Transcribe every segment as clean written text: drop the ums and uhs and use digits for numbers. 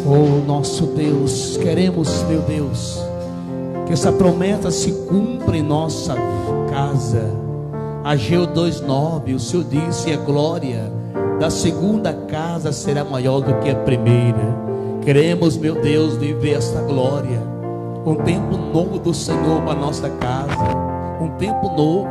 Oh, nosso Deus, queremos, meu Deus, que essa promessa se cumpra em nossa casa. Ageu 2:9, o Senhor disse: a glória da segunda casa será maior do que a primeira. Queremos, meu Deus, viver essa glória, um tempo novo do Senhor para nossa casa, um tempo novo,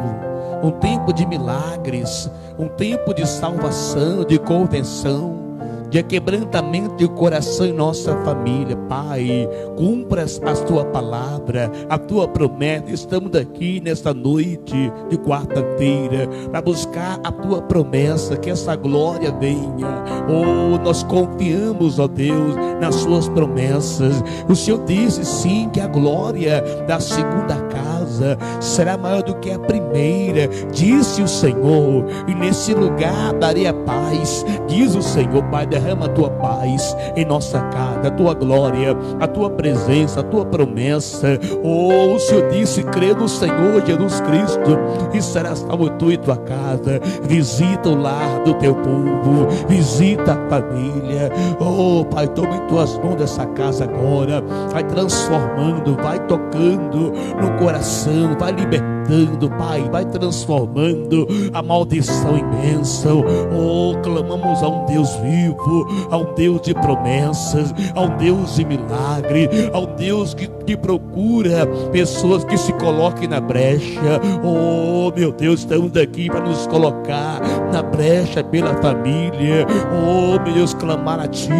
um tempo de milagres, um tempo de salvação, de convenção, de quebrantamento de coração em nossa família. Pai, cumpra a tua palavra, a tua promessa. Estamos aqui nesta noite de quarta-feira para buscar a tua promessa, que essa glória venha. Oh, nós confiamos, ó Deus, nas suas promessas. O Senhor disse sim que a glória da segunda casa será maior do que a primeira, disse o Senhor, e nesse lugar darei a paz, diz o Senhor. Pai, derrama a tua paz em nossa casa, a tua glória, a tua presença, a tua promessa. Oh, o Senhor disse: crê no Senhor Jesus Cristo e será salvo tu e tua casa. Visita o lar do teu povo, visita a família. Oh, Pai, toma em tuas mãos essa casa agora, vai transformando, vai tocando no coração, vai libertando, Pai, vai transformando a maldição em bênção. Oh, clamamos a um Deus vivo, a um Deus de promessas, a um Deus de milagre, a um Deus que procura pessoas que se coloquem na brecha. Oh, meu Deus, estamos aqui para nos colocar na brecha pela família. Oh, meu Deus, clamar a Ti,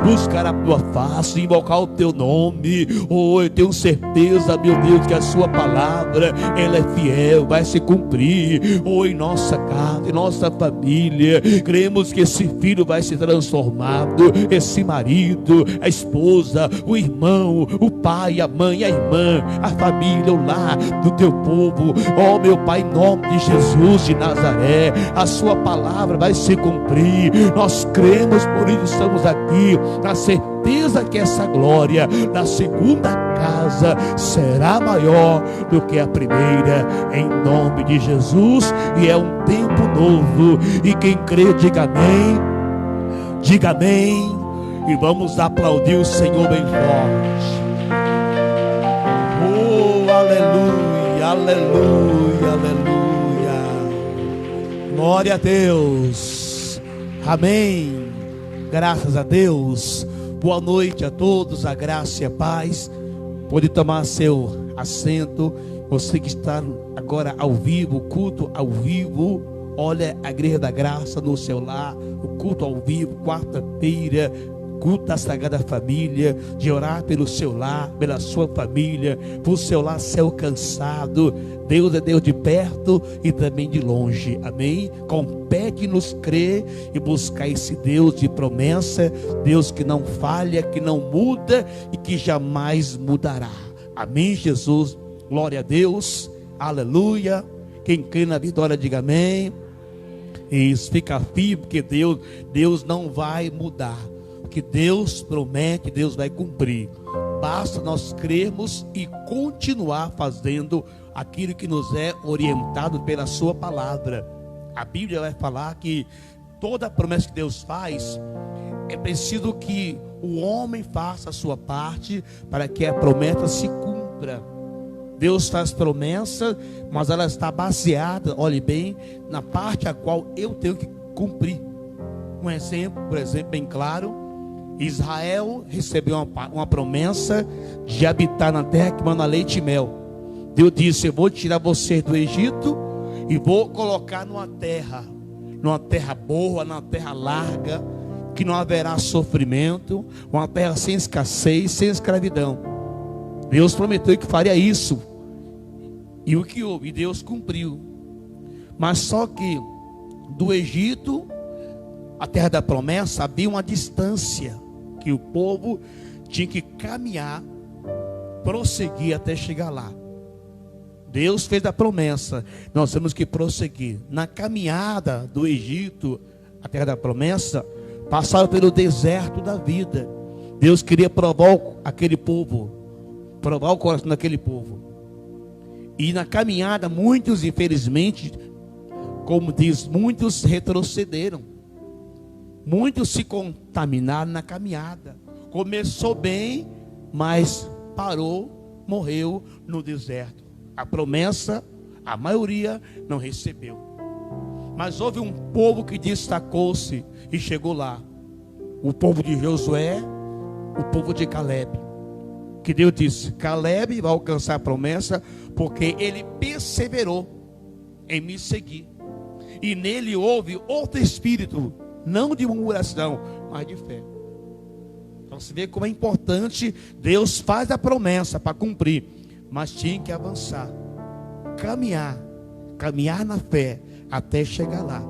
buscar a Tua face, invocar o Teu nome. Oh, eu tenho certeza, meu Deus, que a Sua palavra, ela é fiel, vai se cumprir. Oh, em nossa casa, em nossa família, cremos que esse filho vai se transformar, esse marido, a esposa, o irmão, o pai, a mãe, a irmã, a família, o lar do Teu povo. Oh, meu Pai, em nome de Jesus de Nazaré, a Sua palavra vai se cumprir. Nós cremos, por isso estamos aqui, na certeza que essa glória da segunda casa será maior do que a primeira, em nome de Jesus. E é um tempo novo, e quem crê, diga amém, diga amém, e vamos aplaudir o Senhor bem forte. Oh, aleluia, aleluia, aleluia, glória a Deus, amém, graças a Deus. Boa noite a todos, a graça e a paz. Pode tomar seu assento. Você que está agora ao vivo, culto ao vivo, olha a Igreja da Graça no seu lar, o culto ao vivo, quarta-feira, culto da Sagrada Família, de orar pelo seu lar, pela sua família, por seu lar ser alcançado. Deus é Deus de perto e também de longe, amém? Compete-nos crer e buscar esse Deus de promessa, Deus que não falha, que não muda e que jamais mudará, amém, Jesus? Glória a Deus, aleluia. Quem crê na vitória, diga amém. Isso, fica firme, porque Deus não vai mudar. O que Deus promete, Deus vai cumprir. Basta nós crermos e continuar fazendo aquilo que nos é orientado pela sua palavra. A Bíblia vai falar que toda promessa que Deus faz, é preciso que o homem faça a sua parte para que a promessa se cumpra. Deus faz promessa, mas ela está baseada, olhe bem, na parte a qual eu tenho que cumprir. Um exemplo, por exemplo, bem claro: Israel recebeu uma promessa de habitar na terra que manda leite e mel. Deus disse: eu vou tirar vocês do Egito e vou colocar numa terra boa, numa terra larga, que não haverá sofrimento, uma terra sem escassez, sem escravidão. Deus prometeu que faria isso, e o que houve? Deus cumpriu. Mas só que do Egito, a terra da promessa, havia uma distância que o povo tinha que caminhar, prosseguir até chegar lá. Deus fez a promessa, nós temos que prosseguir. Na caminhada do Egito, a terra da promessa, passava pelo deserto da vida. Deus queria provar aquele povo, provar o coração daquele povo. E na caminhada, muitos, infelizmente, como diz, muitos retrocederam. Muitos se contaminaram na caminhada, Começou bem, mas parou, morreu no deserto. A promessa, a maioria não recebeu. Mas houve um povo que destacou-se e chegou lá. O povo de Josué, o povo de Caleb. Que Deus disse: Caleb vai alcançar a promessa porque ele perseverou em me seguir. E nele houve outro espírito, não de murmuração, mas de fé. Então você vê como é importante. Deus faz a promessa para cumprir, mas tinha que avançar, caminhar na fé até chegar lá.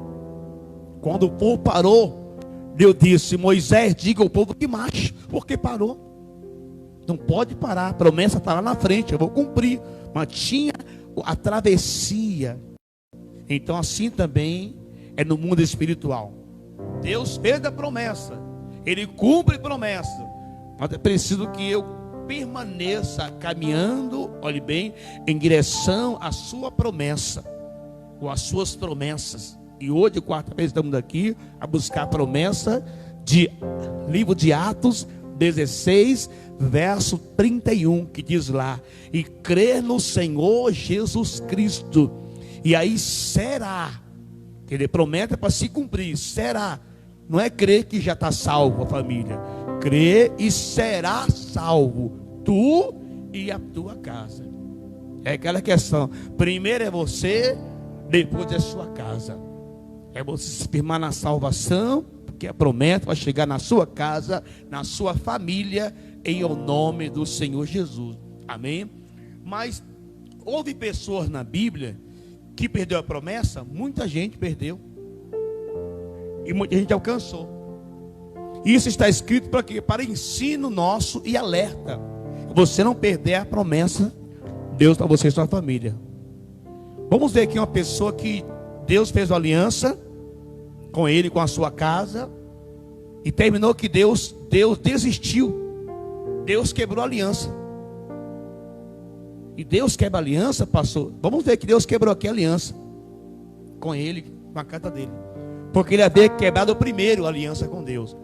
Quando o povo parou, Deus disse: Moisés, diga ao povo que marche, porque parou. Não pode parar, a promessa está lá na frente, eu vou cumprir. Mas tinha a travessia. Então assim também é no mundo espiritual. Deus fez a promessa, Ele cumpre promessa, mas é preciso que eu permaneça caminhando, olhe bem, em direção à sua promessa, ou às suas promessas. E hoje, quarta-feira, estamos aqui a buscar a promessa de livro de Atos 16, verso 31, que diz lá: e crer no Senhor Jesus Cristo, e aí será. Que Ele promete para se cumprir, será. Não é crer que já está salvo a família, crer e será salvo, tu e a tua casa. É aquela questão, primeiro é você, depois é a sua casa. É você se firmar na salvação, porque a promessa vai chegar na sua casa, na sua família, em o nome do Senhor Jesus. Amém? Mas houve pessoas na Bíblia que perdeu a promessa. Muita gente perdeu, e muita gente alcançou. Isso está escrito para quê? Para ensino nosso e alerta. Você não perder a promessa Deus para você e sua família. Vamos ver aqui uma pessoa que Deus fez uma aliança com ele, com a sua casa, e terminou que Deus desistiu. Deus quebrou a aliança. E Deus quebra a aliança, pastor. Vamos ver que Deus quebrou aqui a aliança com ele, com a casa dele, porque ele havia quebrado primeiro a aliança com Deus.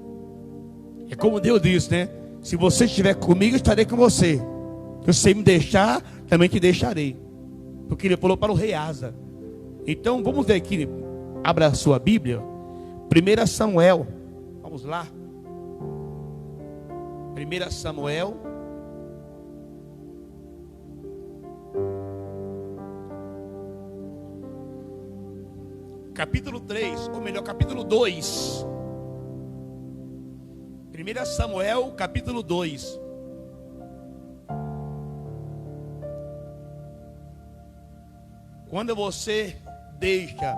É como Deus disse, né? Se você estiver comigo, eu estarei com você. Se você me deixar, também te deixarei. Porque ele falou para o rei Asa. Então vamos ver aqui. Abra a sua Bíblia. 1 Samuel. Vamos lá. 1 Samuel. Capítulo 3, ou melhor, capítulo 2. 1 Samuel, capítulo 2. Quando você deixa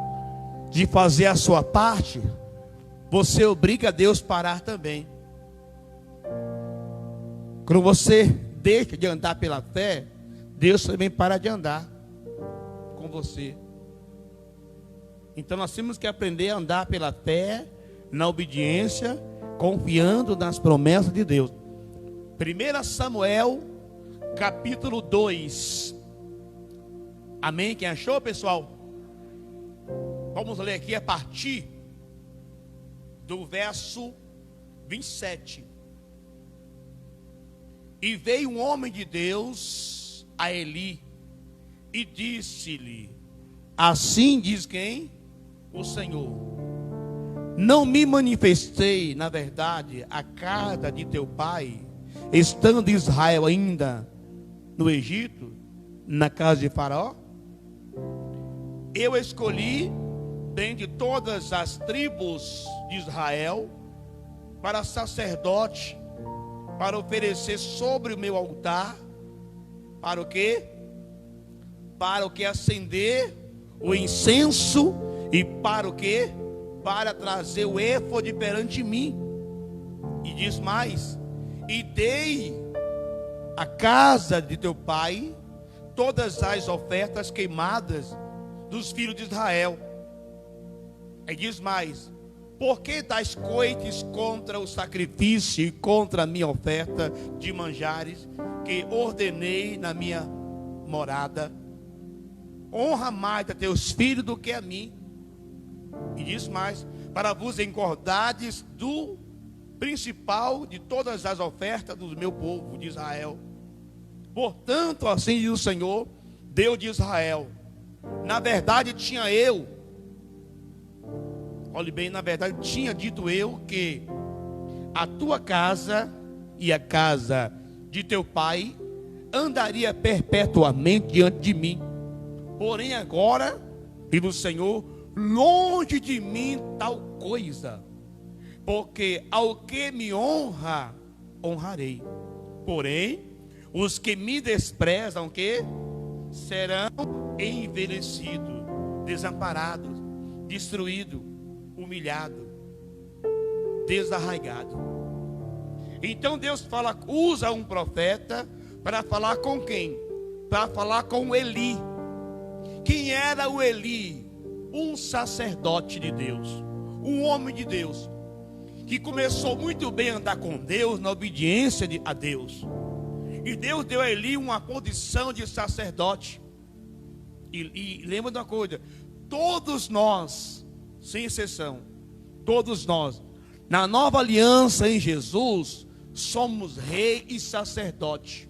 de fazer a sua parte, você obriga Deus a parar também. Quando você deixa de andar pela fé, Deus também para de andar com você. Então nós temos que aprender a andar pela fé, na obediência, confiando nas promessas de Deus. 1 Samuel, capítulo 2. Amém? Quem achou, pessoal? Vamos ler aqui a partir do verso 27. E veio um homem de Deus a Eli e disse-lhe: assim diz quem? O Senhor: não me manifestei, na verdade, a casa de teu pai, estando Israel ainda no Egito, na casa de Faraó? Eu escolhi dentre todas as tribos de Israel para sacerdote, para oferecer sobre o meu altar, para o quê? Para o que? Acender o incenso, e para o quê? Para trazer o éfode perante mim. E diz mais: e dei à casa de teu pai todas as ofertas queimadas dos filhos de Israel. E diz mais: por que dás coites contra o sacrifício e contra a minha oferta de manjares que ordenei na minha morada? Honra mais a teus filhos do que a mim. E diz mais: para vos engordardes do principal de todas as ofertas do meu povo de Israel. Portanto, assim diz o Senhor, Deus de Israel: na verdade olhe bem, na verdade tinha dito eu que a tua casa e a casa de teu pai andaria perpetuamente diante de mim. Porém agora, diz o Senhor, longe de mim tal coisa, porque ao que me honra, honrarei. Porém, os que me desprezam, que serão envelhecidos, desamparados, destruídos, humilhados, desarraigados. Então Deus usa um profeta para falar com quem? Para falar com Eli. Quem era o Eli? Um sacerdote de Deus, um homem de Deus, que começou muito bem a andar com Deus, na obediência a Deus. E Deus deu a Eli uma posição de sacerdote. E lembra de uma coisa: todos nós, sem exceção, todos nós, na nova aliança em Jesus, somos rei e sacerdote.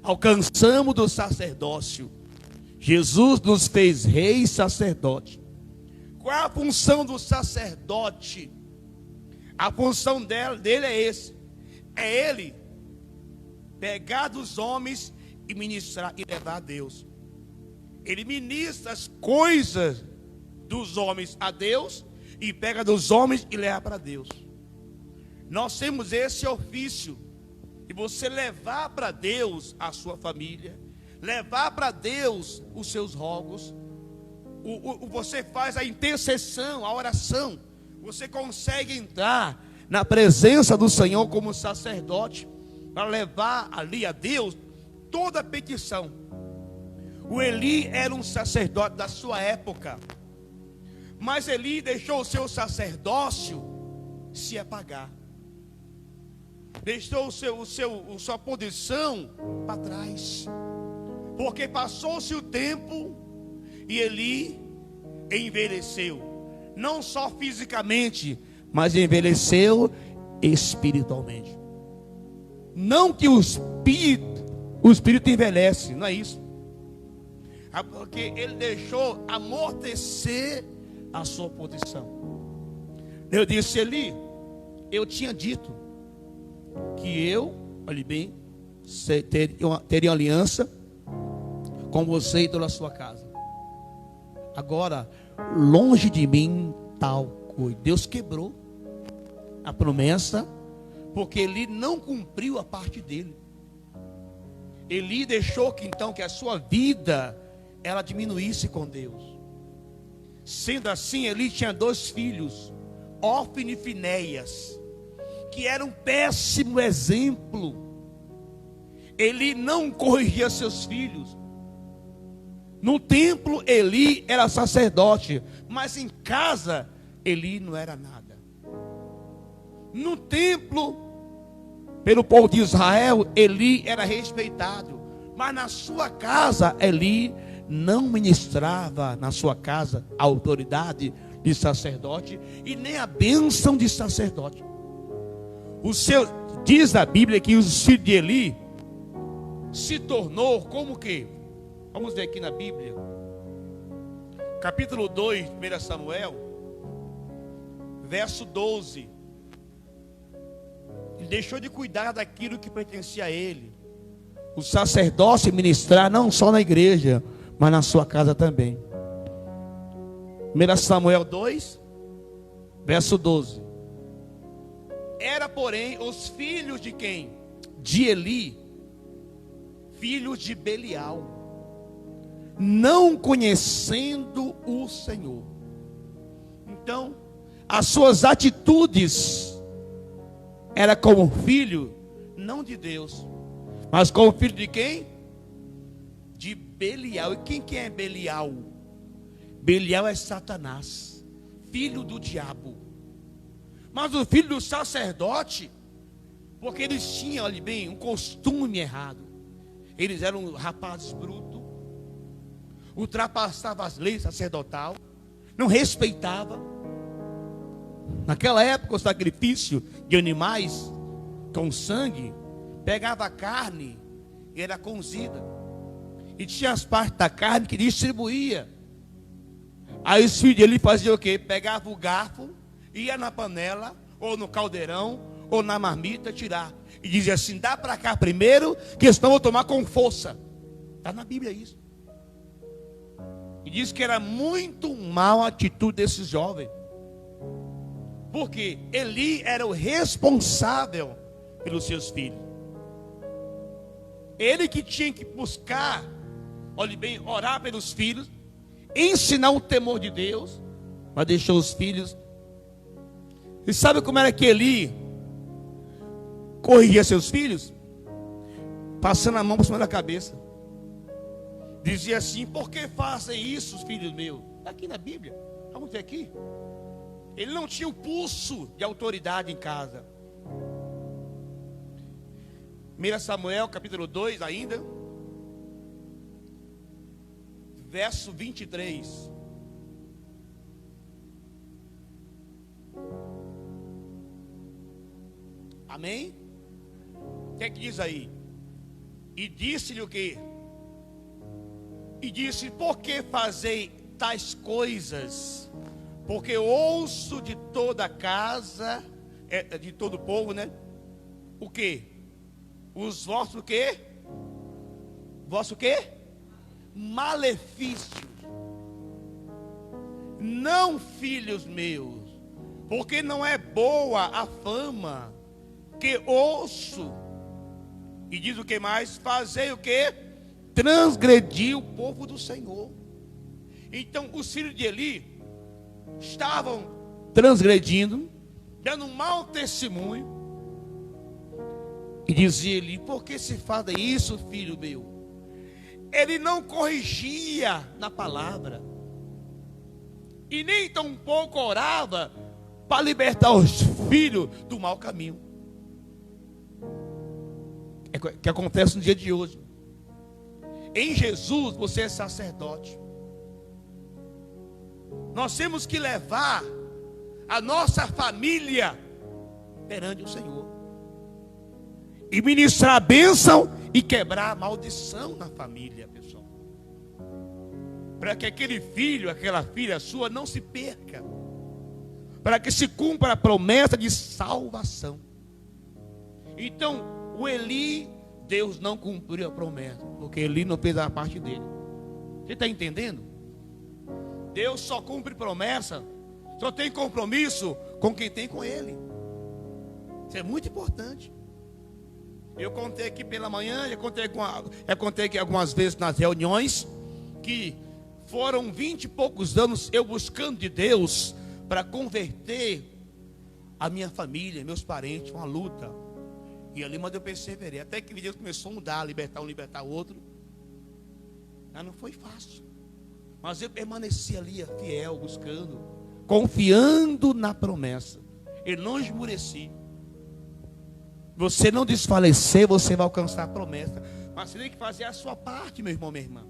Alcançamos do sacerdócio. Jesus nos fez rei e sacerdote. Qual é a função do sacerdote? A função dele é esse: é ele pegar dos homens e ministrar e levar a Deus. Ele ministra as coisas dos homens a Deus e pega dos homens e leva para Deus. Nós temos esse ofício de você levar para Deus a sua família, levar para Deus os seus rogos. Você faz a intercessão, a oração. Você consegue entrar na presença do Senhor como sacerdote para levar ali a Deus toda a petição. O Eli era um sacerdote da sua época, mas Eli deixou o seu sacerdócio se apagar, deixou sua posição para trás, porque passou-se o tempo e Eli envelheceu, não só fisicamente, mas envelheceu espiritualmente. Não que o espírito envelhece, não é isso, porque ele deixou amortecer a sua posição. Eu disse: Eli, eu tinha dito que eu, olhe bem, teria uma aliança com você e toda a sua casa. Agora, longe de mim tal coisa. Deus quebrou a promessa, porque Eli não cumpriu a parte dele. Eli deixou que a sua vida ela diminuísse com Deus. Sendo assim, Eli tinha 2 filhos, Ófni e Finéias, que eram um péssimo exemplo. Eli não corrigia seus filhos. No templo Eli era sacerdote, mas em casa Eli não era nada. No templo, pelo povo de Israel, Eli era respeitado, mas na sua casa Eli não ministrava na sua casa a autoridade de sacerdote e nem a bênção de sacerdote. Diz a Bíblia que o filho de Eli se tornou como que? Vamos ver aqui na Bíblia, capítulo 2, 1 Samuel, verso 12. Ele deixou de cuidar daquilo que pertencia a ele. O sacerdócio ministrar não só na igreja, mas na sua casa também. 1 Samuel 2, verso 12. Era, porém, os filhos de quem? De Eli, filhos de Belial, não conhecendo o Senhor. Então, as suas atitudes era como filho, não de Deus, mas como filho de quem? De Belial. E quem que é Belial? Belial é Satanás, filho do diabo. Mas o filho do sacerdote, porque eles tinham, olha bem, um costume errado. Eles eram rapazes brutos, ultrapassavam as leis sacerdotais, não respeitavam. Naquela época, o sacrifício de animais com sangue pegava a carne e era cozida. E tinha as partes da carne que distribuía. Aí os filhos dele faziam o quê? Pegava o garfo, ia na panela, ou no caldeirão, ou na marmita tirar. E dizia assim: dá para cá primeiro, que senão eu vou tomar com força. Está na Bíblia isso. E diz que era muito mal a atitude desses jovens. Porque Eli era o responsável pelos seus filhos. Ele que tinha que buscar, olhe bem, orar pelos filhos, ensinar o temor de Deus, mas deixou os filhos. E sabe como era que Eli corrigia seus filhos? Passando a mão por cima da cabeça. Dizia assim: por que fazem isso, filhos meus? Está aqui na Bíblia, vamos ver aqui. Ele não tinha o pulso de autoridade em casa. 1 Samuel capítulo 2 ainda, verso 23. Amém? O que é que diz aí? E disse-lhe o quê? E disse: por que fazei tais coisas? Porque ouço de toda a casa, de todo o povo, né? O quê? Os vossos o quê? Vosso o quê? Malefícios. Não, filhos meus, porque não é boa a fama que ouço. E diz o que mais? Fazei o quê? Transgredir o povo do Senhor. Então os filhos de Eli estavam transgredindo, dando um mau testemunho. E dizia Eli: por que se faz isso, filho meu? Ele não corrigia na palavra, e nem tão pouco orava para libertar os filhos do mau caminho. É o que acontece no dia de hoje. Em Jesus você é sacerdote. Nós temos que levar a nossa família perante o Senhor e ministrar a bênção e quebrar a maldição na família, pessoal, para que aquele filho, aquela filha sua não se perca, para que se cumpra a promessa de salvação. Então o Eli, Deus não cumpriu a promessa, porque Eli não fez a parte dele. Você está entendendo? Deus só cumpre promessa, só tem compromisso com quem tem com Ele. Isso é muito importante. Eu contei aqui pela manhã, eu contei aqui algumas vezes nas reuniões, que foram 20 e poucos anos eu buscando de Deus para converter a minha família, meus parentes, uma luta. E ali, mas eu perseverei, até que Deus começou a mudar, libertar um, libertar outro. Mas não foi fácil. Mas eu permaneci ali, fiel, buscando, confiando na promessa. Eu não esmureci. Você não desfalecer, você vai alcançar a promessa. Mas você tem que fazer a sua parte, meu irmão, minha irmã.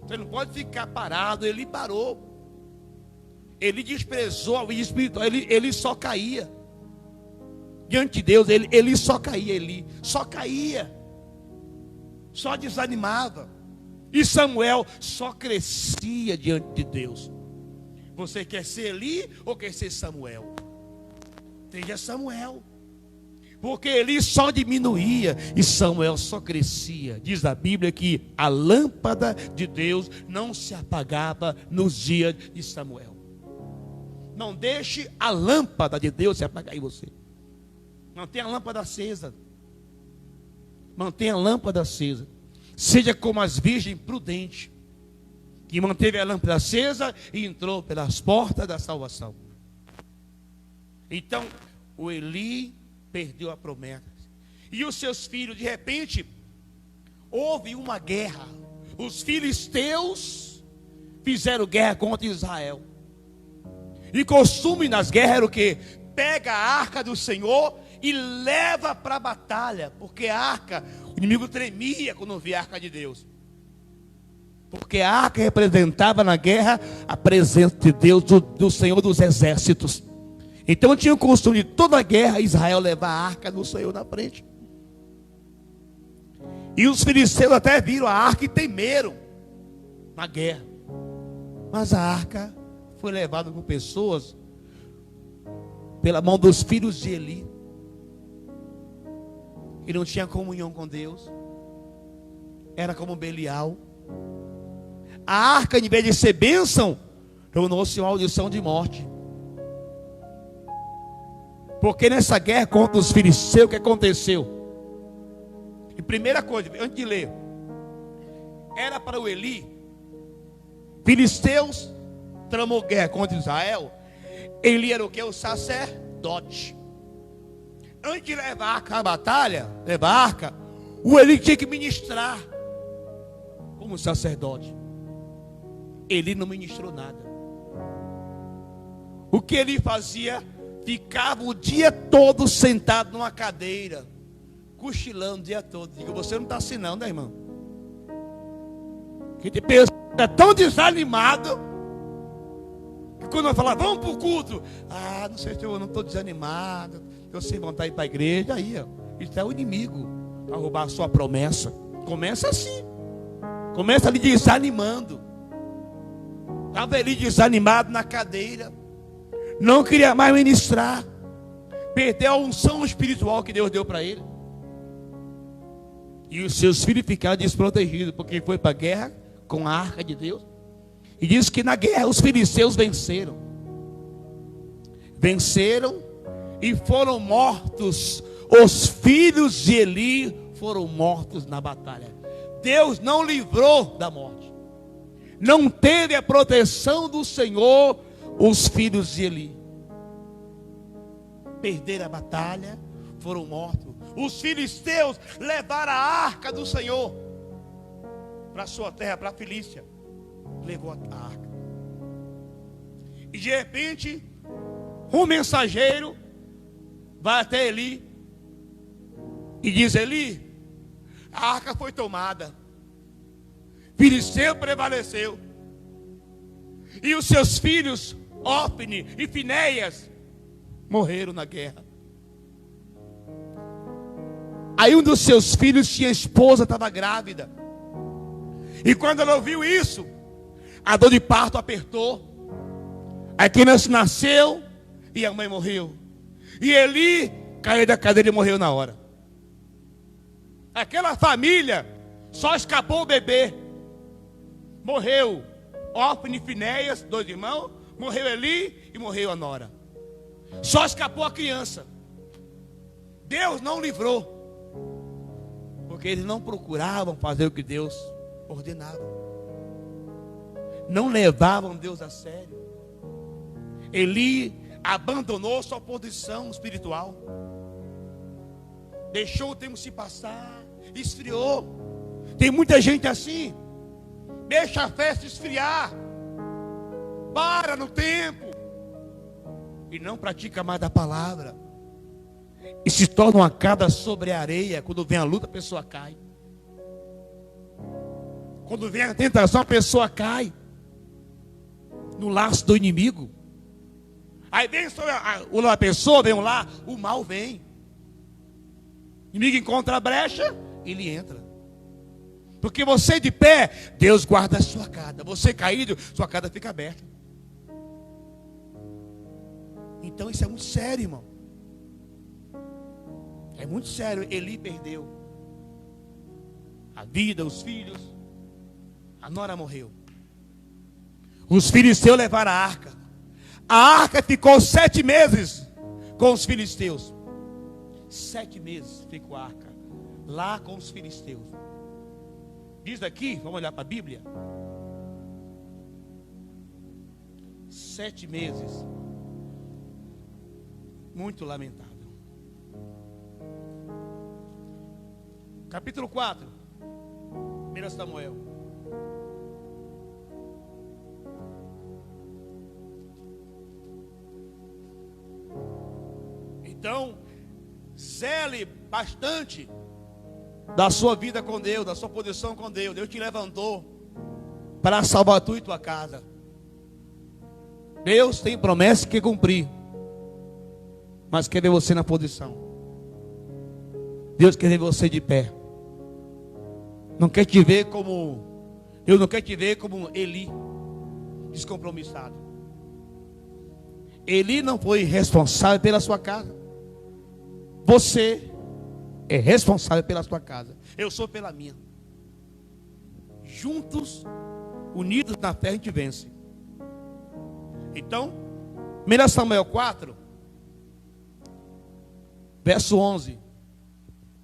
Você não pode ficar parado. Ele parou. Ele desprezou o espiritual. Ele só caía. Diante de Deus, ele só caía. Ele só caía. Só desanimava. E Samuel só crescia diante de Deus. Você quer ser Eli ou quer ser Samuel? Seja Samuel. Porque Eli só diminuía e Samuel só crescia. Diz a Bíblia que a lâmpada de Deus não se apagava nos dias de Samuel. Não deixe a lâmpada de Deus se apagar em você. Mantenha a lâmpada acesa. Mantenha a lâmpada acesa. Seja como as virgens prudentes, que manteve a lâmpada acesa e entrou pelas portas da salvação. Então, o Eli perdeu a promessa. E os seus filhos, de repente, houve uma guerra. Os filisteus fizeram guerra contra Israel. E costume nas guerras era o quê? Pega a arca do Senhor e leva para a batalha. Porque a arca, o inimigo tremia quando via a arca de Deus. Porque a arca representava na guerra a presença de Deus, do Senhor dos exércitos. Então tinha o costume de toda a guerra Israel levar a arca do Senhor na frente. E os filisteus até viram a arca e temeram na guerra. Mas a arca foi levada por pessoas pela mão dos filhos de Eli, que não tinha comunhão com Deus, era como Belial. A arca, em vez de ser bênção, tornou-se uma maldição de morte. Porque nessa guerra contra os filisteus, o que aconteceu? E primeira coisa, antes de ler, era para o Eli, filisteus tramou guerra contra Israel. Eli era o que? O sacerdote. Antes de levar a arca à batalha, levar a arca, o Eli tinha que ministrar como sacerdote. Eli não ministrou nada. O que ele fazia? Ficava o dia todo sentado numa cadeira, cochilando o dia todo. Digo, você não está assim não, né, irmão? Que te pensa, é tão desanimado, que quando eu falar, vamos para o culto, não sei se eu não estou desanimado, eu sei vontade de ir para a igreja, aí, ó, isso é o inimigo, para roubar a sua promessa. Começa assim, começa ali desanimando. Estava ali desanimado na cadeira, não queria mais ministrar, perdeu a unção espiritual que Deus deu para ele. E os seus filhos ficaram desprotegidos, porque foi para a guerra com a arca de Deus. E diz que na guerra os filisteus venceram. Venceram e foram mortos. Os filhos de Eli foram mortos na batalha. Deus não livrou da morte. Não teve a proteção do Senhor os filhos de Eli. Perderam a batalha, foram mortos. Os filisteus levaram a arca do Senhor para a sua terra, para a Filístia. Levou a arca. E de repente, um mensageiro vai até Eli e diz: Eli, a arca foi tomada, Filisteu prevaleceu, e os seus filhos Ofni e Finéias morreram na guerra. Aí um dos seus filhos tinha esposa, estava grávida. E quando ela ouviu isso, a dor de parto apertou. A criança nasceu e a mãe morreu. E Eli caiu da cadeira e morreu na hora. Aquela família só escapou o bebê. Morreu Ofni e Finéias, 2 irmãos. Morreu Eli e morreu a nora. Só escapou a criança. Deus não livrou, porque eles não procuravam fazer o que Deus ordenava. Não levavam Deus a sério. Eli abandonou sua posição espiritual. Deixou o tempo se passar, esfriou. Tem muita gente assim. Deixa a festa esfriar, para no tempo e não pratica mais da palavra, e se torna uma cada sobre a areia. Quando vem a luta, a pessoa cai. Quando vem a tentação, a pessoa cai no laço do inimigo. Aí vem sobre a pessoa, vem lá, o mal vem. O inimigo encontra a brecha, ele entra. Porque você de pé, Deus guarda a sua casa. Você caído, sua casa fica aberta. Então isso é muito sério, irmão. É muito sério. Eli perdeu a vida, os filhos. A nora morreu. Os filisteus levaram a arca. A arca ficou 7 meses com os filisteus. 7 meses ficou a arca lá com os filisteus. Diz aqui, vamos olhar para a Bíblia. 7 meses. Muito lamentável. Capítulo 4, 1 Samuel. Então, zele bastante da sua vida com Deus, da sua posição com Deus. Deus te levantou para salvar tu e tua casa. Deus tem promessa que cumprir. mas quer ver você na posição. Deus quer ver você de pé. Não quer te ver como, Deus não quer te ver como Eli, descompromissado. Eli não foi responsável pela sua casa. Você é responsável pela sua casa. Eu sou pela minha. Juntos, unidos na fé, a gente vence. Então, 1 Samuel 4, verso 11.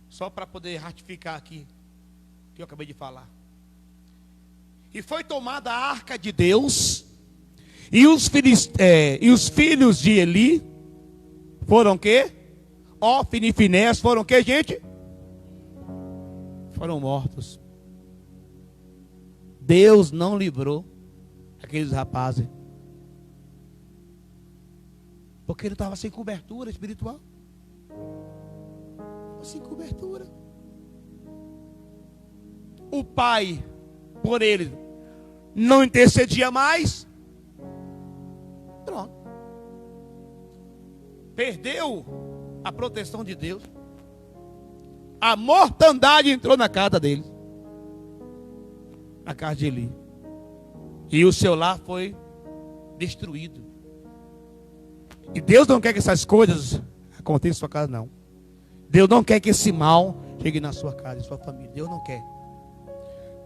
Só para poder ratificar aqui o que eu acabei de falar. E foi tomada a arca de Deus, e os filhos de Eli foram o quê? Ofni e Finés foram o quê, gente? Foram mortos. Deus não livrou aqueles rapazes, porque ele estava sem cobertura espiritual. Sem cobertura. O pai, por ele, não intercedia mais. Pronto. Perdeu a proteção de Deus. A mortandade entrou na casa dele, na casa de Eli. E o seu lar foi destruído. E Deus não quer que essas coisas aconteçam em sua casa, não. Deus não quer que esse mal chegue na sua casa e sua família. Deus não quer.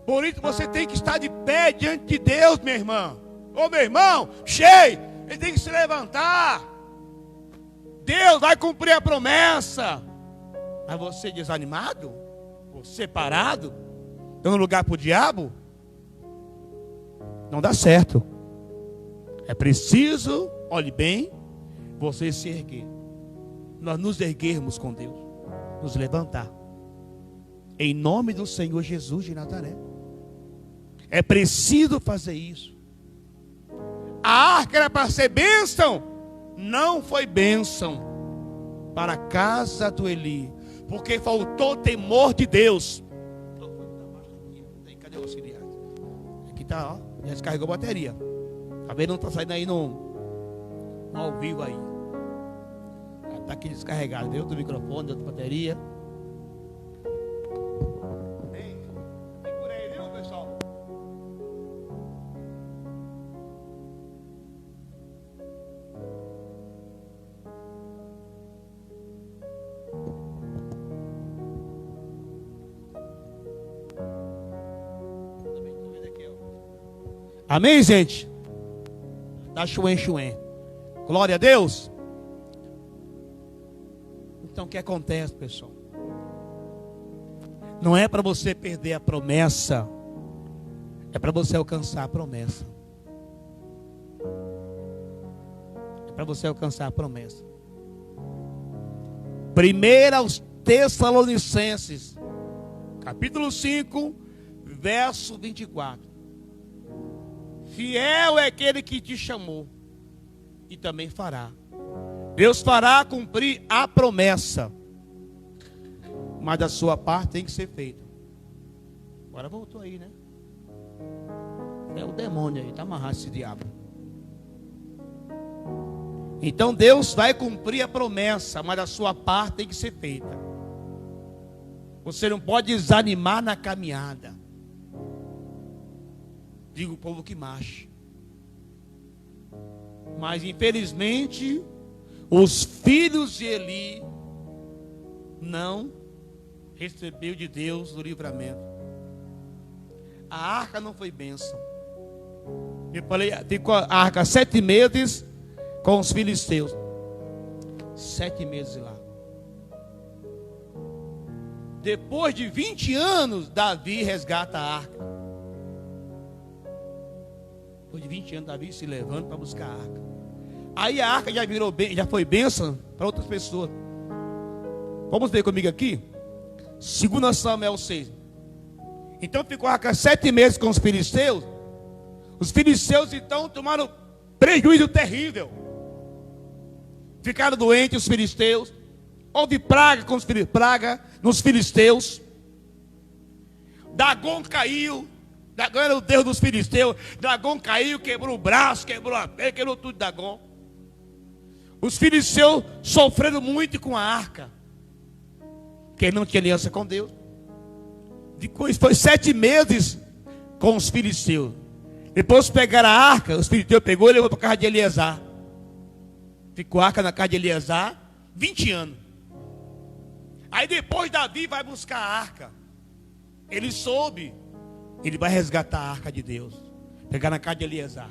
Por isso você tem que estar de pé diante de Deus, minha irmã. Ô meu irmão, cheio, ele tem que se levantar. Deus vai cumprir a promessa. Mas você desanimado, você separado, dando lugar para o diabo, não dá certo. É preciso, olhe bem, você se erguer. Nós nos erguermos com Deus, nos levantar, em nome do Senhor Jesus de Nazaré. É preciso fazer isso. A arca era para ser bênção, não foi bênção para a casa do Eli, porque faltou temor de Deus. Cadê o auxiliar? Aqui está, ó, já descarregou a bateria. Tá vendo? Não está saindo aí no ao vivo aí. Está aqui descarregado, deu outro microfone, deu outra bateria. Tem por aí, viu, pessoal? Amém, gente? Tá chuém. Glória a Deus. Então o que acontece, pessoal? Não é para você perder a promessa, é para você alcançar a promessa. É para você alcançar a promessa. 1 aos Tessalonicenses, capítulo 5, verso 24. Fiel é aquele que te chamou e também fará. Deus fará cumprir a promessa, mas da sua parte tem que ser feita. Agora voltou aí, né? É o demônio aí, está amarrado esse diabo. Então Deus vai cumprir a promessa, mas da sua parte tem que ser feita. Você não pode desanimar na caminhada. Digo o povo que marche. Mas infelizmente os filhos de Eli não recebeu de Deus o livramento. A arca não foi bênção. Eu falei, ficou a arca 7 meses com os filisteus. 7 meses lá. Depois de 20 anos, Davi resgata a arca. Depois de 20 anos, Davi se levanta para buscar a arca. Aí a arca já foi bênção para outras pessoas. Vamos ver comigo aqui. 2 Samuel 6. Então ficou a arca 7 meses com os filisteus. Os filisteus então tomaram prejuízo terrível. Ficaram doentes os filisteus. Houve praga nos filisteus. Dagon caiu. Dagon era o deus dos filisteus. Dagon caiu, quebrou o braço, quebrou a perna, quebrou tudo de Dagon. Os filisteus sofreram muito com a arca, porque ele não tinha aliança com Deus. Depois foi 7 meses com os filisteus. Depois pegaram a arca, os filisteus pegou e levou para a casa de Eleazar. Ficou a arca na casa de Eleazar 20 anos. Aí depois Davi vai buscar a arca. Ele soube, ele vai resgatar a arca de Deus, pegar na casa de Eleazar.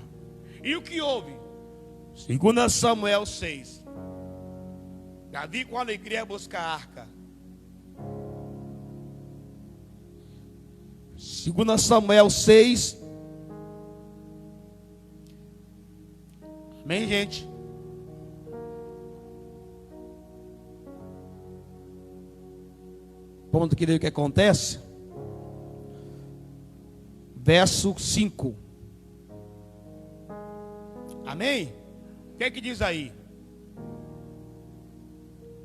E o que houve? 2 Samuel 6. Davi com alegria buscar a arca. 2 Samuel 6. Amém, gente? Ponto que o que acontece? Verso 5. Amém? O que é que diz aí?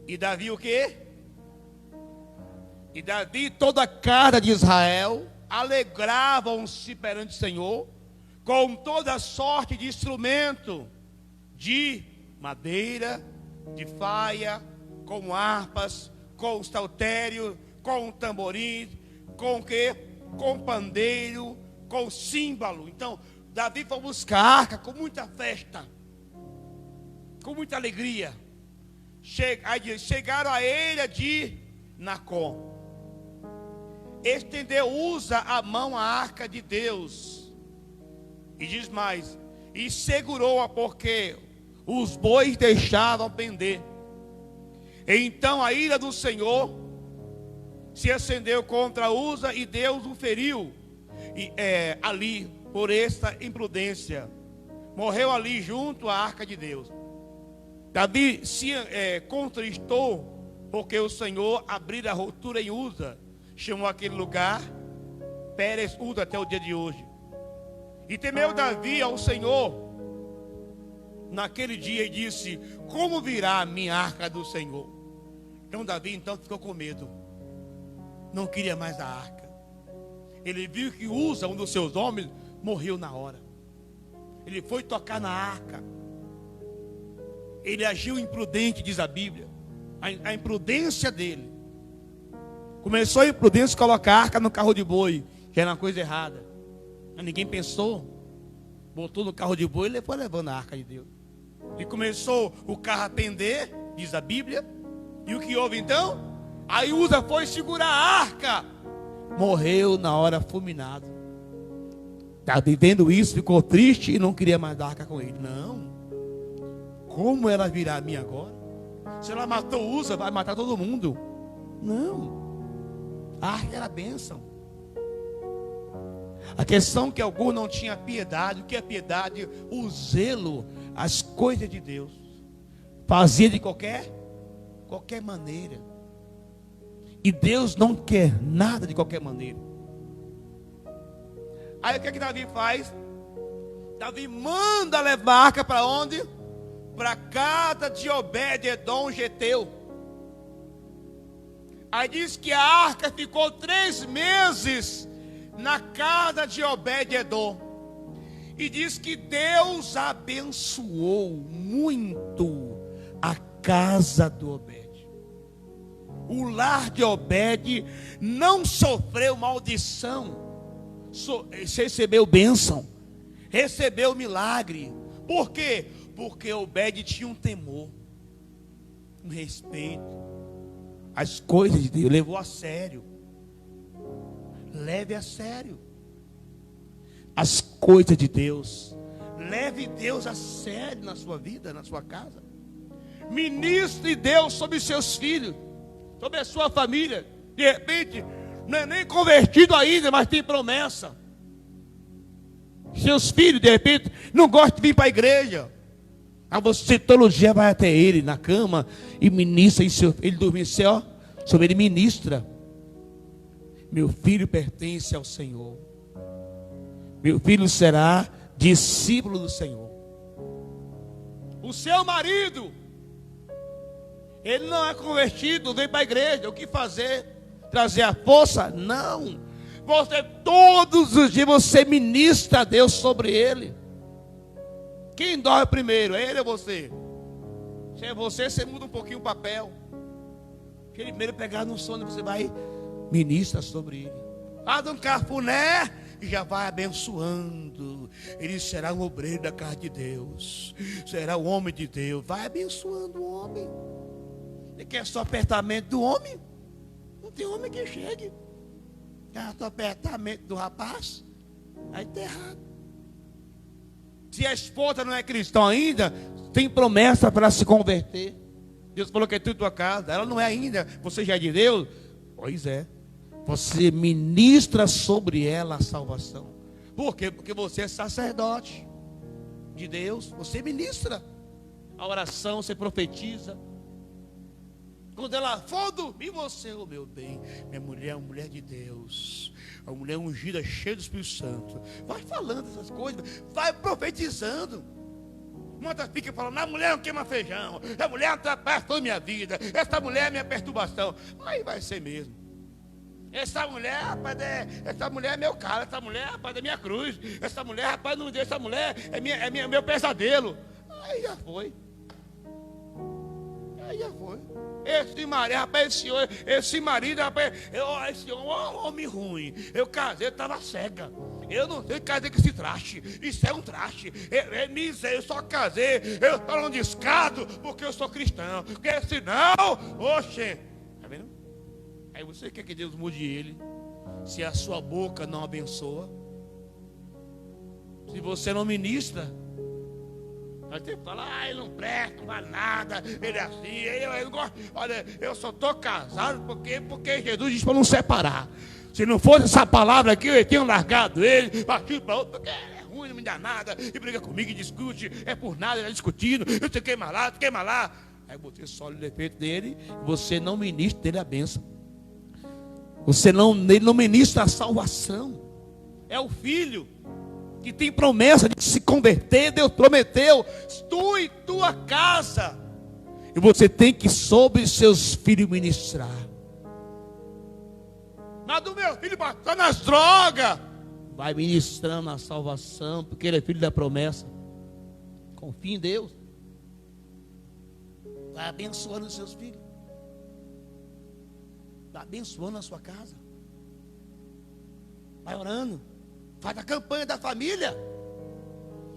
E Davi o quê? E Davi e toda a casa de Israel alegravam-se perante o Senhor com toda sorte de instrumento de madeira, de faia, com harpas, com saltério, com tamborim, com o quê? Com pandeiro, com símbolo. Então, Davi foi buscar a arca com muita festa, com muita alegria. Chegaram à ilha de Nacon. Estendeu Uza a mão à arca de Deus. E diz mais: e segurou-a porque os bois deixavam pender. Então a ira do Senhor se acendeu contra Uza e Deus o feriu ali por esta imprudência. Morreu ali junto à arca de Deus. Davi se contristou porque o Senhor abriu a ruptura em Uza. Chamou aquele lugar Pérez Uza até o dia de hoje. E temeu Davi ao Senhor naquele dia e disse: como virá a minha arca do Senhor? Então Davi ficou com medo. Não queria mais a arca. Ele viu que Uza, um dos seus homens, morreu na hora. Ele foi tocar na arca. Ele agiu imprudente, diz a Bíblia. A imprudência dele. Começou a imprudência de colocar a arca no carro de boi, que era uma coisa errada. Mas ninguém pensou. Botou no carro de boi e foi levando a arca de Deus. E começou o carro a pender, diz a Bíblia. E o que houve então? Aí Uza foi segurar a arca. Morreu na hora fulminado. Davi vendo isso, ficou triste e não queria mais a arca com ele. Não. Como ela virá a mim agora? Se ela matou Uza, vai matar todo mundo. Não. A arca era bênção. A questão é que alguns não tinham piedade. O que é piedade? O zelo, as coisas de Deus. Fazia de qualquer maneira. E Deus não quer nada de qualquer maneira. Aí o que é que Davi faz? Davi manda levar a arca para onde? Para a casa de Obed-edom geteu. Aí diz que a arca ficou 3 meses na casa de Obed-edom. E diz que Deus abençoou muito a casa do Obed. O lar de Obed não sofreu maldição. Recebeu bênção. Recebeu milagre. Por quê? Porque Obed tinha um temor, um respeito. As coisas de Deus levou a sério. Leve a sério as coisas de Deus. Leve Deus a sério na sua vida, na sua casa. Ministre Deus sobre seus filhos, sobre a sua família. De repente, não é nem convertido ainda, mas tem promessa. Seus filhos, de repente, não gostam de vir para a igreja. Aí você todo dia vai até ele na cama e ministra em seu, ele dormir assim, ó, sobre ele ministra. Meu filho pertence ao Senhor. Meu filho será discípulo do Senhor. O seu marido, ele não é convertido, vem para a igreja. O que fazer? Trazer a força? Não. Você, todos os dias, você ministra a Deus sobre ele. Quem dorme primeiro, é ele ou você? Se é você, você muda um pouquinho o papel. Primeiro pegar no sono, você vai ministra sobre ele. Dá um cafuné e já vai abençoando. Ele será um obreiro da casa de Deus. Será o homem de Deus. Vai abençoando o homem. Ele quer só apertamento do homem? Não tem homem que chegue. Quer só apertamento do rapaz? Aí está errado. Se a esposa não é cristã ainda, tem promessa para se converter. Deus falou que é tudo tua casa. Ela não é ainda. Você já é de Deus? Pois é. Você ministra sobre ela a salvação. Por quê? Porque você é sacerdote de Deus. Você ministra a oração, você profetiza. Quando ela for dormir, você, oh meu bem, minha mulher é uma mulher de Deus, uma mulher ungida, cheia do Espírito Santo. Vai falando essas coisas, vai profetizando. Muitas ficam falando, a mulher não queima feijão, a mulher atrapalha minha vida, essa mulher é minha perturbação. Aí vai ser mesmo. Essa mulher, rapaz, essa mulher é meu cara, essa mulher, rapaz, é minha cruz, essa mulher, rapaz, não deixa, essa mulher é meu pesadelo. Aí já foi. Aí já foi. Esse marido, rapaz, esse marido, rapaz, esse homem ruim. Eu casei, estava cega. Eu não sei casei com esse traste. Isso é um traste. Eu só casei, eu estou num descado porque eu sou cristão. Porque senão, oxe, tá vendo? Aí você quer que Deus mude ele, se a sua boca não abençoa, se você não ministra. Aí você fala, ele não presta, não vale nada, ele é assim, eu não gosto. Olha, eu só estou casado porque Jesus disse para não separar. Se não fosse essa palavra aqui, eu tinha largado ele, partido para outro, porque é ruim, não me dá nada, e briga comigo e discute, é por nada, ele está discutindo, eu te queima lá, te queima lá. Aí você só olha o defeito dele, você não ministra dele a bênção. Ele não ministra a salvação. É o filho que tem promessa de se converter. Deus prometeu, tu e tua casa. E você tem que sobre seus filhos ministrar. Mas do meu filho está nas drogas, vai ministrando a salvação, porque ele é filho da promessa. Confia em Deus. Vai abençoando os seus filhos. Vai abençoando a sua casa. Vai orando. Faz a campanha da família.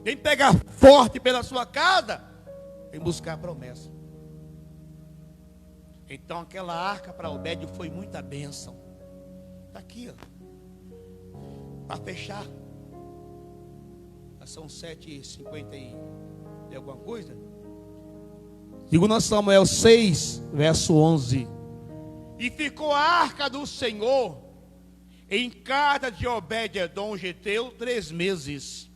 Vem pegar forte pela sua casa. Vem buscar a promessa. Então aquela arca para Obed foi muita bênção. Está aqui, ó. Para fechar. Já são 7h50 e alguma coisa. 2 Samuel 6, verso 11. E ficou a arca do Senhor em casa de Obed-edom geteu 3 meses.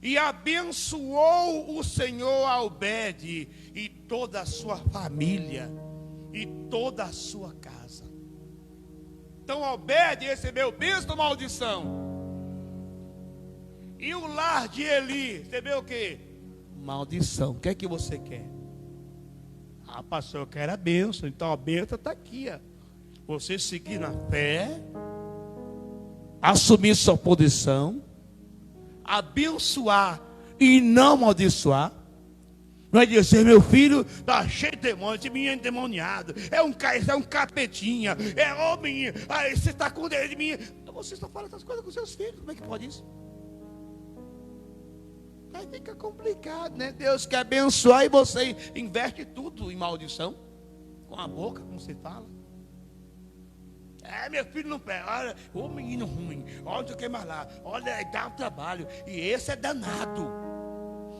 E abençoou o Senhor a Obed e toda a sua família e toda a sua casa. Então Obed recebeu bênção ou maldição? E o lar de Eli recebeu o quê? Maldição. O que é que você quer? Ah, pastor, eu quero a bênção. Então a bênção está aqui, ó. Você seguir na fé, assumir sua posição, abençoar e não amaldiçoar. Não é dizer, meu filho está cheio de demônios, esse menino é endemoniado, é um capetinha, é homem, aí você está com ele de mim. Você só fala essas coisas com seus filhos, como é que pode isso? Aí fica complicado, né? Deus quer abençoar e você investe tudo em maldição, com a boca, como você fala. Meu filho não pega, olha, o menino ruim, olha o que mais lá, olha, dá um trabalho, e esse é danado.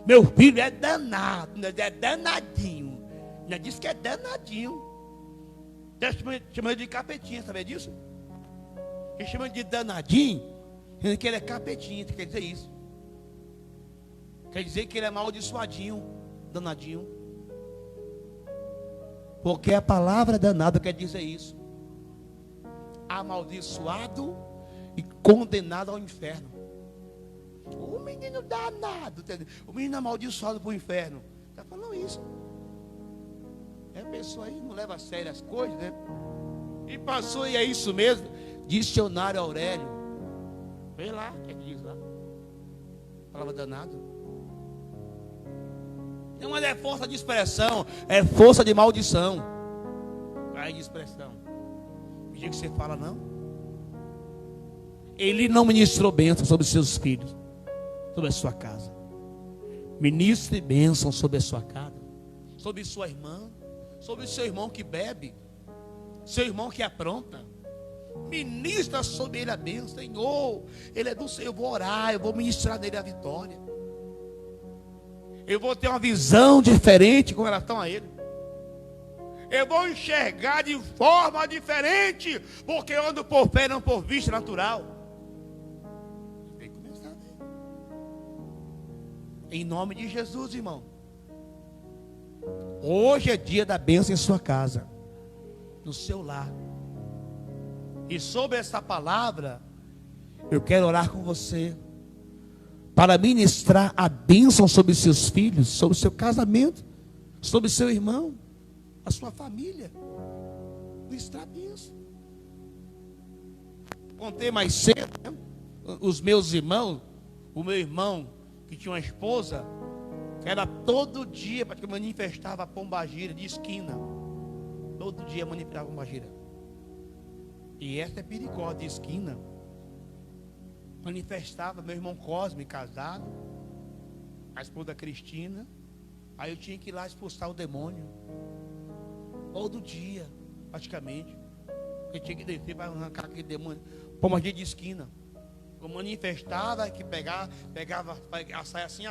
Meu filho é danado, é danadinho. Não diz que é danadinho. Chama de capetinha, sabe disso? Ele chama de danadinho, dizendo que ele é capetinha, quer dizer isso. Quer dizer que ele é amaldiçoadinho, danadinho. Porque a palavra danado quer dizer isso. Amaldiçoado e condenado ao inferno. O menino danado, o menino amaldiçoado para o inferno. Está falando isso. A pessoa aí não leva a sério as coisas, né? E passou, e é isso mesmo. Dicionário Aurélio. Vê lá, o que é que diz lá? Palavra danado. Não é força de expressão, é força de maldição. Aí de expressão. O dia que você fala não. Ele não ministrou bênção sobre seus filhos, sobre a sua casa. Ministre bênção sobre a sua casa, sobre sua irmã, sobre o seu irmão que bebe, seu irmão que apronta. Ministra sobre ele a bênção. Senhor, ele é do Senhor. Eu vou orar, eu vou ministrar nele a vitória. Eu vou ter uma visão diferente com relação a ele. Eu vou enxergar de forma diferente, porque eu ando por fé, não por vista natural. Tem que começar, né? Em nome de Jesus, irmão. Hoje é dia da bênção em sua casa, no seu lar. E sobre essa palavra, eu quero orar com você, para ministrar a bênção sobre seus filhos, sobre o seu casamento, sobre seu irmão, a sua família. Ministrar a bênção. Contei mais cedo, né? Os meus irmãos, o meu irmão que tinha uma esposa, que era todo dia, porque manifestava a pombagira de esquina. Todo dia manifestava a pombagira. E essa é perigosa, de esquina. Manifestava meu irmão Cosme, casado, a esposa Cristina. Aí eu tinha que ir lá expulsar o demônio. Todo dia, praticamente. Eu tinha que descer para arrancar aquele demônio. Pombagira de esquina. Eu manifestava que pegava a saia assim,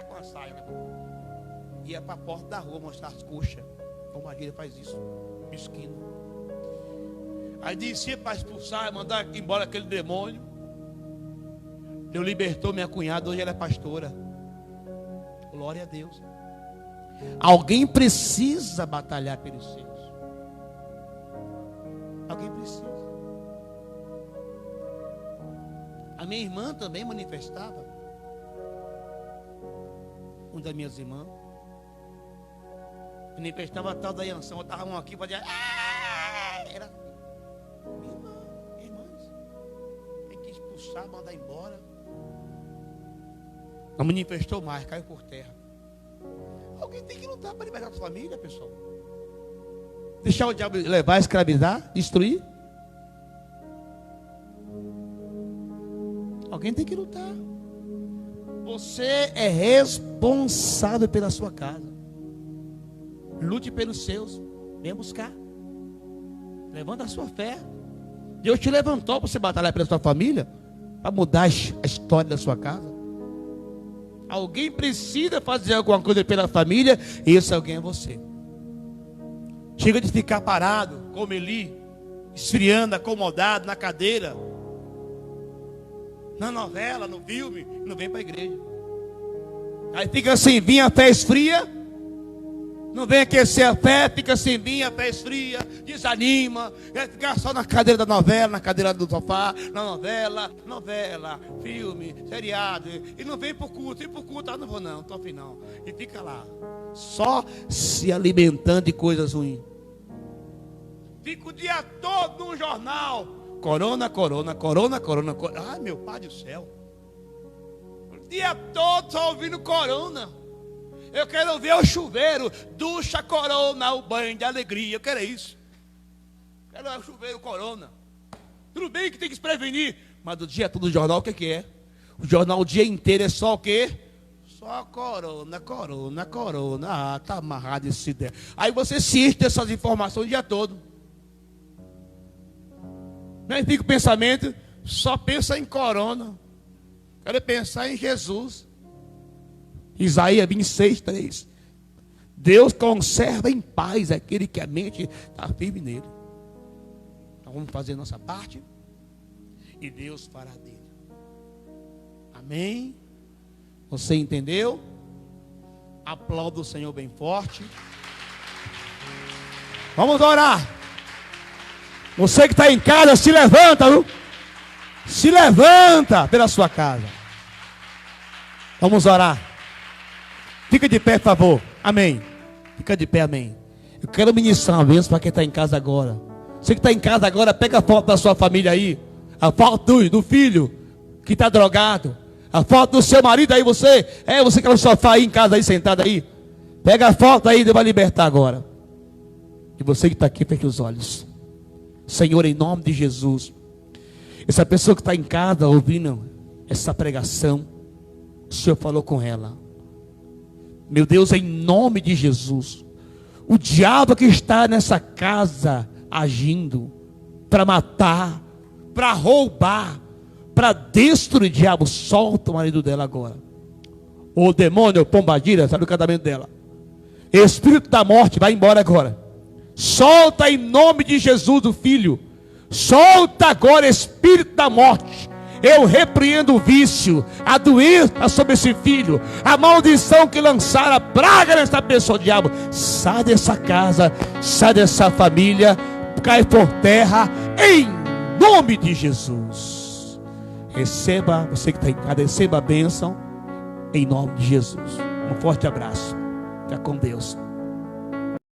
com a saia. Ia para a porta da rua mostrar as coxas. Pombagira faz isso, de esquina. Aí descia para expulsar, mandar embora aquele demônio. Deus libertou minha cunhada, hoje ela é pastora. Glória a Deus. Alguém precisa batalhar pelos seus. Alguém precisa. A minha irmã também manifestava. Uma das minhas irmãs manifestava a tal da Iansão. Eu estava aqui para dizer, era minha irmã, tem que expulsar, mandar embora. Não manifestou mais, caiu por terra. Alguém tem que lutar para libertar a sua família, pessoal. Deixar o diabo levar, escravizar, destruir. Alguém tem que lutar. Você é responsável pela sua casa. Lute pelos seus. Venha buscar. Levanta a sua fé. Deus te levantou para você batalhar pela sua família, para mudar a história da sua casa. Alguém precisa fazer alguma coisa pela família, e esse alguém é você. Chega de ficar parado, como Eli, esfriando, acomodado na cadeira, na novela, no filme, não vem para a igreja. Aí fica sem vir, a fé esfria. Não vem aquecer a fé, fica sem vir, a fé esfria, desanima, quer ficar só na cadeira da novela, na cadeira do sofá, na novela, filme, seriado, e não vem por culto, não vou não, estou afim não, e fica lá, só se alimentando de coisas ruins. Fica o dia todo no jornal, corona, ai meu pai do céu, o dia todo só ouvindo corona. Eu quero ver o chuveiro, ducha corona, o banho de alegria. Eu quero isso. Quero ver o chuveiro corona. Tudo bem que tem que se prevenir, mas do dia todo o jornal o que é? O jornal o dia inteiro é só o quê? Só corona. Ah, tá amarrado esse ideia. Aí você assiste essas informações o dia todo. Aí fica o pensamento, só pensa em corona. Quero pensar em Jesus. Isaías 26:3. Deus conserva em paz aquele que a mente está firme nele. Então vamos fazer nossa parte e Deus fará dele. Amém? Você entendeu? Aplauda o Senhor bem forte. Vamos orar. Você que está em casa, se levanta, viu? Se levanta pela sua casa. Vamos orar. Fica de pé, por favor. Amém. Fica de pé, amém. Eu quero ministrar uma bênção para quem está em casa agora. Você que está em casa agora, pega a foto da sua família aí. A foto do filho que está drogado. A foto do seu marido aí, você que está no sofá aí em casa, aí sentado aí. Pega a foto aí, Deus vai libertar agora. E você que está aqui, feche os olhos. Senhor, em nome de Jesus, essa pessoa que está em casa ouvindo essa pregação, o Senhor falou com ela. Meu Deus, em nome de Jesus, o diabo que está nessa casa agindo para matar, para roubar, para destruir, diabo, solta o marido dela agora. O demônio, pombagira, sabe o casamento dela. Espírito da morte, vai embora agora. Solta em nome de Jesus o filho. Solta agora, espírito da morte. Eu repreendo o vício, a doença sobre esse filho, a maldição que lançaram, a praga nessa pessoa, diabo. Sai dessa casa, sai dessa família, cai por terra, em nome de Jesus. Receba, você que está em casa, receba a bênção, em nome de Jesus. Um forte abraço. Fica com Deus.